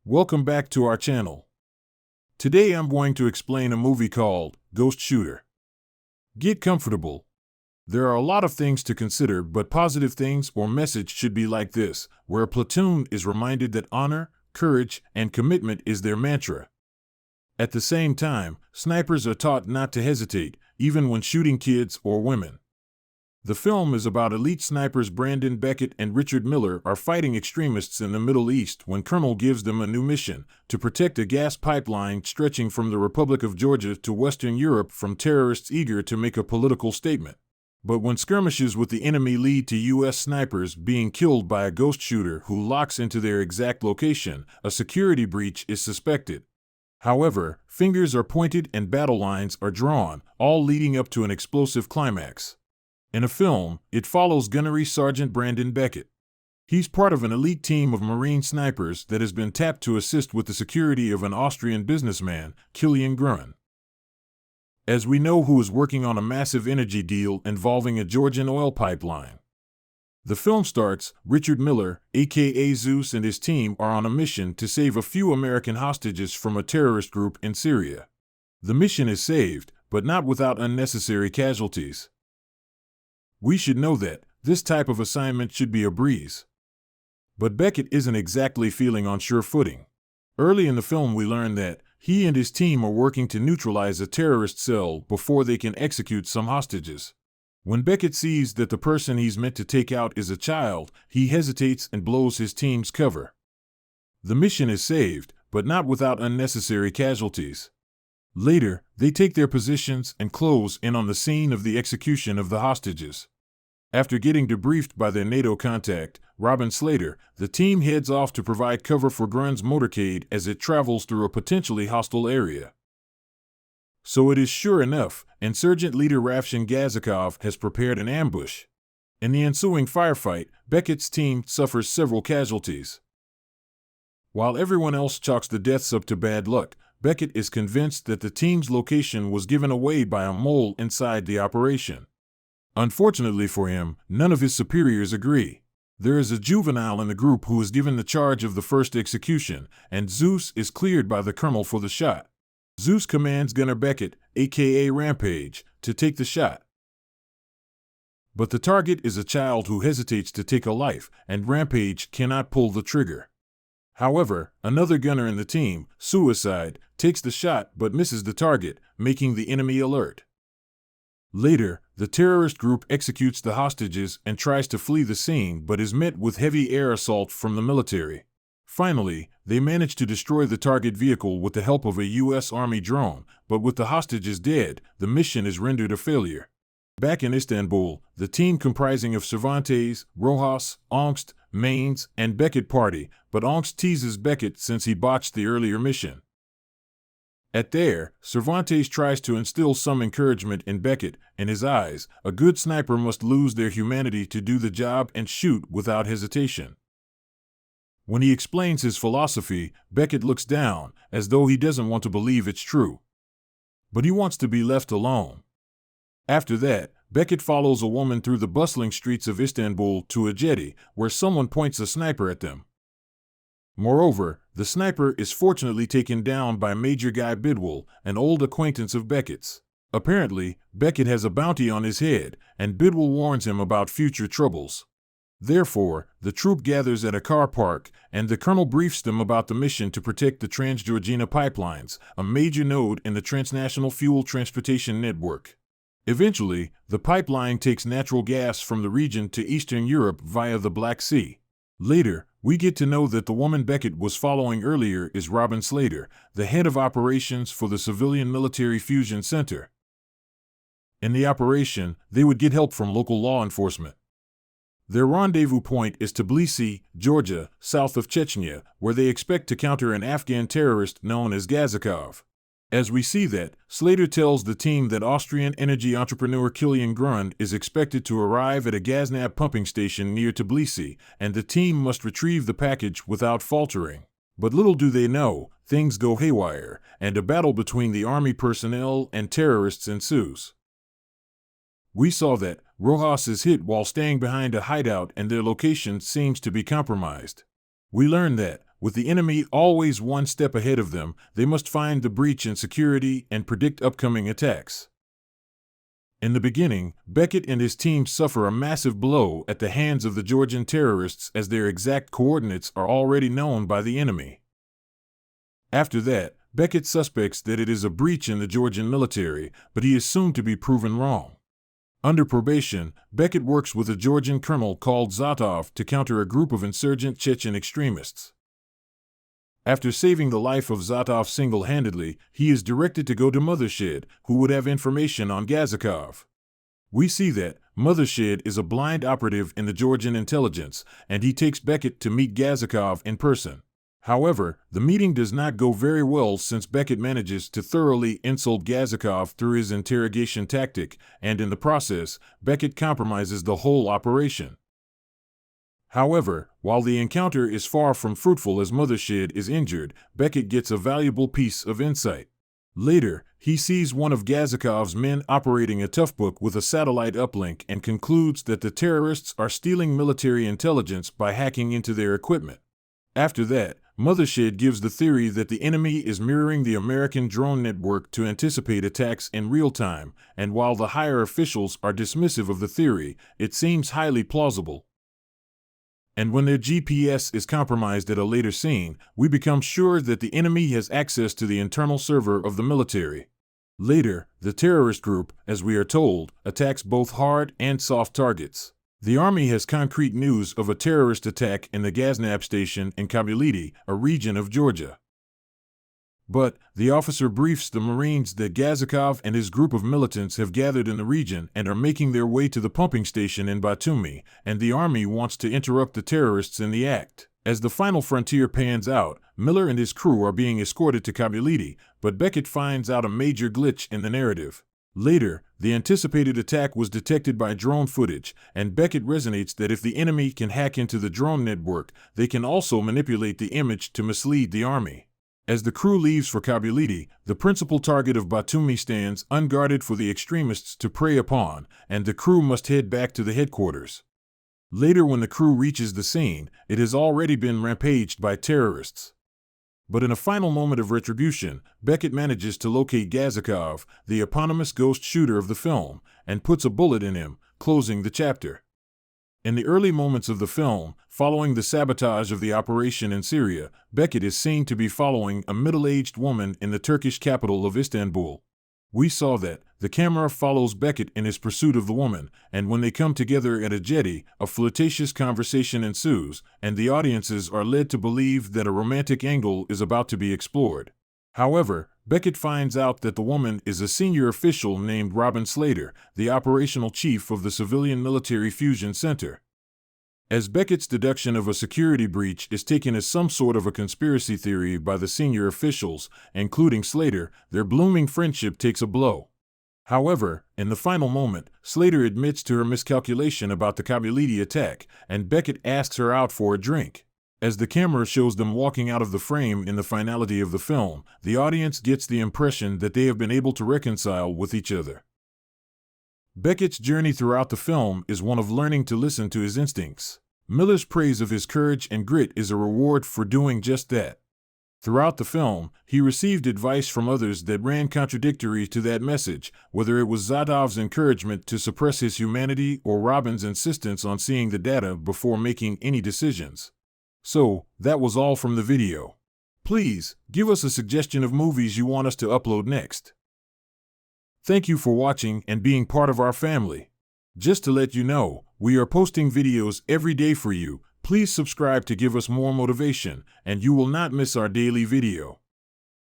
Welcome back to our channel. Today I'm going to explain a movie called Ghost Shooter. Get comfortable. There are a lot of things to consider, but positive things or message should be like this, where a platoon is reminded that honor, courage, and commitment is their mantra. At the same time, snipers are taught not to hesitate, even when shooting kids or women. The film is about elite snipers Brandon Beckett and Richard Miller are fighting extremists in the Middle East when Colonel gives them a new mission to protect a gas pipeline stretching from the Republic of Georgia to Western Europe from terrorists eager to make a political statement. But when skirmishes with the enemy lead to U.S. snipers being killed by a ghost shooter who locks into their exact location, a security breach is suspected. However, fingers are pointed and battle lines are drawn, all leading up to an explosive climax. In a film, it follows Gunnery Sergeant Brandon Beckett. He's part of an elite team of Marine snipers that has been tapped to assist with the security of an Austrian businessman, Kilian Grun. As we know, who is working on a massive energy deal involving a Georgian oil pipeline. The film starts, Richard Miller, aka Zeus, and his team are on a mission to save a few American hostages from a terrorist group in Syria. The mission is saved, but not without unnecessary casualties. We should know that this type of assignment should be a breeze. But Beckett isn't exactly feeling on sure footing. Early in the film we learn that he and his team are working to neutralize a terrorist cell before they can execute some hostages. When Beckett sees that the person he's meant to take out is a child, he hesitates and blows his team's cover. The mission is saved, but not without unnecessary casualties. Later, they take their positions and close in on the scene of the execution of the hostages. After getting debriefed by their NATO contact, Robin Slater, the team heads off to provide cover for Grun's motorcade as it travels through a potentially hostile area. So it is sure enough, Insurgent leader Ravshan Gazikov has prepared an ambush. In the ensuing firefight, Beckett's team suffers several casualties. While everyone else chalks the deaths up to bad luck, Beckett is convinced that the team's location was given away by a mole inside the operation. Unfortunately for him, none of his superiors agree. There is a juvenile in the group who is given the charge of the first execution, and Zeus is cleared by the colonel for the shot. Zeus commands Gunner Beckett, aka Rampage, to take the shot. But the target is a child who hesitates to take a life, and Rampage cannot pull the trigger. However, another gunner in the team, Suicide, takes the shot but misses the target, making the enemy alert. Later, the terrorist group executes the hostages and tries to flee the scene but is met with heavy air assault from the military. Finally, they manage to destroy the target vehicle with the help of a U.S. Army drone, but with the hostages dead, the mission is rendered a failure. Back in Istanbul, the team comprising of Cervantes, Rojas, Angst, Maines, and Beckett party, but Angst teases Beckett since he botched the earlier mission. At there, Cervantes tries to instill some encouragement in Beckett. In his eyes, a good sniper must lose their humanity to do the job and shoot without hesitation. When he explains his philosophy, Beckett looks down, as though he doesn't want to believe it's true. But he wants to be left alone. After that, Beckett follows a woman through the bustling streets of Istanbul to a jetty, where someone points a sniper at them. Moreover, the sniper is fortunately taken down by Major Guy Bidwell, an old acquaintance of Beckett's. Apparently, Beckett has a bounty on his head, and Bidwell warns him about future troubles. Therefore, the troop gathers at a car park, and the colonel briefs them about the mission to protect the Transgeorgina pipelines, a major node in the transnational fuel transportation network. Eventually, the pipeline takes natural gas from the region to Eastern Europe via the Black Sea. Later, we get to know that the woman Beckett was following earlier is Robin Slater, the head of operations for the Civilian Military Fusion Center. In the operation, they would get help from local law enforcement. Their rendezvous point is Tbilisi, Georgia, south of Chechnya, where they expect to counter an Afghan terrorist known as Gazikov. As we see that, Slater tells the team that Austrian energy entrepreneur Kilian Grun is expected to arrive at a Gaznab pumping station near Tbilisi, and the team must retrieve the package without faltering. But little do they know, things go haywire, and a battle between the army personnel and terrorists ensues. We saw that Rojas is hit while staying behind a hideout and their location seems to be compromised. We learn that, with the enemy always one step ahead of them, they must find the breach in security and predict upcoming attacks. In the beginning, Beckett and his team suffer a massive blow at the hands of the Georgian terrorists as their exact coordinates are already known by the enemy. After that, Beckett suspects that it is a breach in the Georgian military, but he is soon to be proven wrong. Under probation, Beckett works with a Georgian colonel called Zotov to counter a group of insurgent Chechen extremists. After saving the life of Zotov single-handedly, he is directed to go to Mothershed, who would have information on Gazikov. We see that Mothershed is a blind operative in the Georgian intelligence, and he takes Beckett to meet Gazikov in person. However, the meeting does not go very well since Beckett manages to thoroughly insult Gazikov through his interrogation tactic, and in the process, Beckett compromises the whole operation. However, while the encounter is far from fruitful as Mothershed is injured, Beckett gets a valuable piece of insight. Later, he sees one of Gazikov's men operating a toughbook with a satellite uplink and concludes that the terrorists are stealing military intelligence by hacking into their equipment. After that, Mothershed gives the theory that the enemy is mirroring the American drone network to anticipate attacks in real time, and while the higher officials are dismissive of the theory, it seems highly plausible. And when their GPS is compromised at a later scene, we become sure that the enemy has access to the internal server of the military. Later, the terrorist group, as we are told, attacks both hard and soft targets. The army has concrete news of a terrorist attack in the Gaznab station in Kabylie, a region of Georgia. But the officer briefs the Marines that Gazikov and his group of militants have gathered in the region and are making their way to the pumping station in Batumi, and the army wants to interrupt the terrorists in the act. As the final frontier pans out, Miller and his crew are being escorted to Kabylie, but Beckett finds out a major glitch in the narrative. Later, the anticipated attack was detected by drone footage, and Beckett resonates that if the enemy can hack into the drone network, they can also manipulate the image to mislead the army. As the crew leaves for Kabylie, the principal target of Batumi stands unguarded for the extremists to prey upon, and the crew must head back to the headquarters. Later, when the crew reaches the scene, it has already been rampaged by terrorists. But in a final moment of retribution, Beckett manages to locate Gazikov, the eponymous ghost shooter of the film, and puts a bullet in him, closing the chapter. In the early moments of the film, following the sabotage of the operation in Syria, Beckett is seen to be following a middle-aged woman in the Turkish capital of Istanbul. We saw that the camera follows Beckett in his pursuit of the woman, and when they come together at a jetty, a flirtatious conversation ensues, and the audiences are led to believe that a romantic angle is about to be explored. However, Beckett finds out that the woman is a senior official named Robin Slater, the operational chief of the Civilian Military Fusion Center. As Beckett's deduction of a security breach is taken as some sort of a conspiracy theory by the senior officials, including Slater, their blooming friendship takes a blow. However, in the final moment, Slater admits to her miscalculation about the Kabylie attack, and Beckett asks her out for a drink. As the camera shows them walking out of the frame in the finality of the film, the audience gets the impression that they have been able to reconcile with each other. Beckett's journey throughout the film is one of learning to listen to his instincts. Miller's praise of his courage and grit is a reward for doing just that. Throughout the film, he received advice from others that ran contradictory to that message, whether it was Zotov's encouragement to suppress his humanity or Robin's insistence on seeing the data before making any decisions. So, that was all from the video. Please, give us a suggestion of movies you want us to upload next. Thank you for watching and being part of our family. Just to let you know, we are posting videos every day for you. Please subscribe to give us more motivation, and you will not miss our daily video.